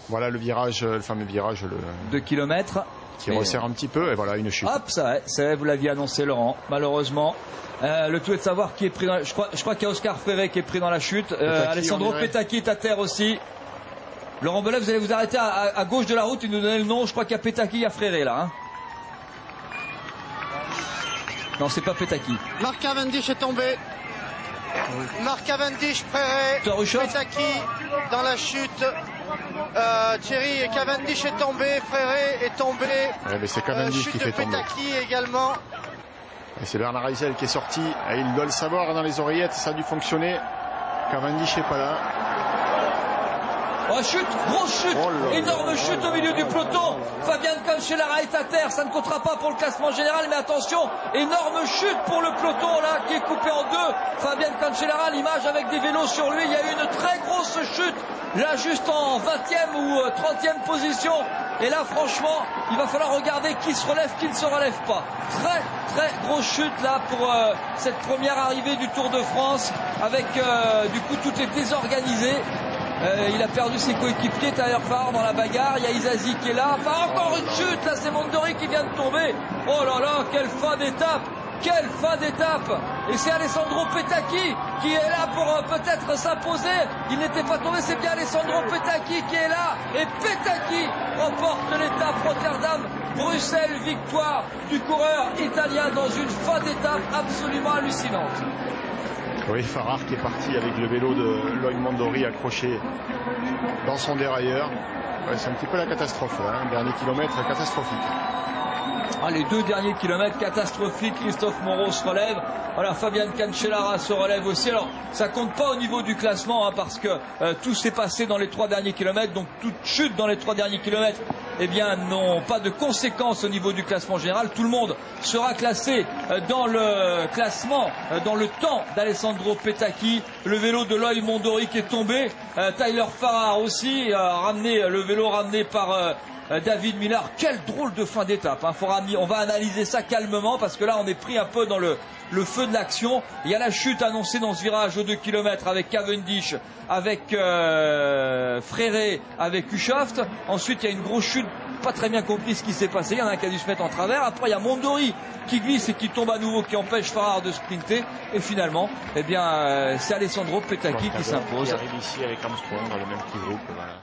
Voilà le virage, le fameux virage 2 km. Qui resserre un petit peu et voilà une chute. Hop, ça vous l'aviez annoncé Laurent, malheureusement. Le tout est de savoir qui est pris dans, je crois qu'il y a Oscar Freire qui est pris dans la chute. Alessandro Petacchi est à terre aussi. Laurent Belin, vous allez vous arrêter à gauche de la route et nous donner le nom. Je crois qu'il y a Petacchi, il y a Freire là. Hein. Non, c'est pas Petacchi. Marc Cavendish est tombé. Marc Cavendish, Freire, Petacchi dans la chute. Thierry Cavendish est tombé, Freire est tombé. Ouais, mais c'est Cavendish qui fait tomber. Petacchi également. Et c'est Bernard Heisel qui est sorti. Et il doit le savoir dans les oreillettes, ça a dû fonctionner. Cavendish n'est pas là. Oh, chute, grosse chute, énorme chute au milieu du peloton. Fabian Cancellara est à terre, ça ne comptera pas pour le classement général, mais attention, énorme chute pour le peloton là qui est coupé en deux. Fabian Cancellara, l'image avec des vélos sur lui, il y a eu une très grosse chute, là juste en 20e ou 30e position. Et là franchement, il va falloir regarder qui se relève, qui ne se relève pas. Très grosse chute là pour cette première arrivée du Tour de France, avec du coup tout est désorganisé. Il a perdu ses coéquipiers, Tyler Farr dans la bagarre, il y a Isasi qui est là, enfin encore une chute, là c'est Mondori qui vient de tomber. Oh là là, quelle fin d'étape, quelle fin d'étape. Et c'est Alessandro Petacchi qui est là pour peut-être s'imposer. Il n'était pas tombé, c'est bien Alessandro Petacchi qui est là. Et Petacchi remporte l'étape Rotterdam-Bruxelles, victoire du coureur italien dans une fin d'étape absolument hallucinante. Oui, Farrar qui est parti avec le vélo de Loïc Mondori accroché dans son dérailleur. Ouais, c'est un petit peu la catastrophe là, hein. Dernier kilomètre catastrophique. Ah, les 2 derniers kilomètres catastrophiques. Christophe Moreau se relève. Voilà, Fabian Cancellara se relève aussi. Alors, ça compte pas au niveau du classement, hein, parce que tout s'est passé dans les 3 derniers kilomètres. Donc, toute chute dans les 3 derniers kilomètres, eh bien, n'ont pas de conséquences au niveau du classement général. Tout le monde sera classé dans le classement, dans le temps d'Alessandro Petacchi. Le vélo de Loïc Mondori qui est tombé. Tyler Farrar aussi, le vélo ramené par David Millar. Quelle drôle de fin d'étape, hein. On va analyser ça calmement parce que là on est pris un peu dans le feu de l'action. Il y a la chute annoncée dans ce virage aux 2 km avec Cavendish, avec Freire, avec Hushoft. Ensuite il y a une grosse chute, pas très bien compris ce qui s'est passé. Il y en a un qui a dû se mettre en travers. Après il y a Mondori qui glisse et qui tombe à nouveau, qui empêche Farrar de sprinter. Et finalement, eh bien, c'est Alessandro Petacchi qui s'impose. Il arrive ici avec Armstrong dans le même petit groupe. Voilà.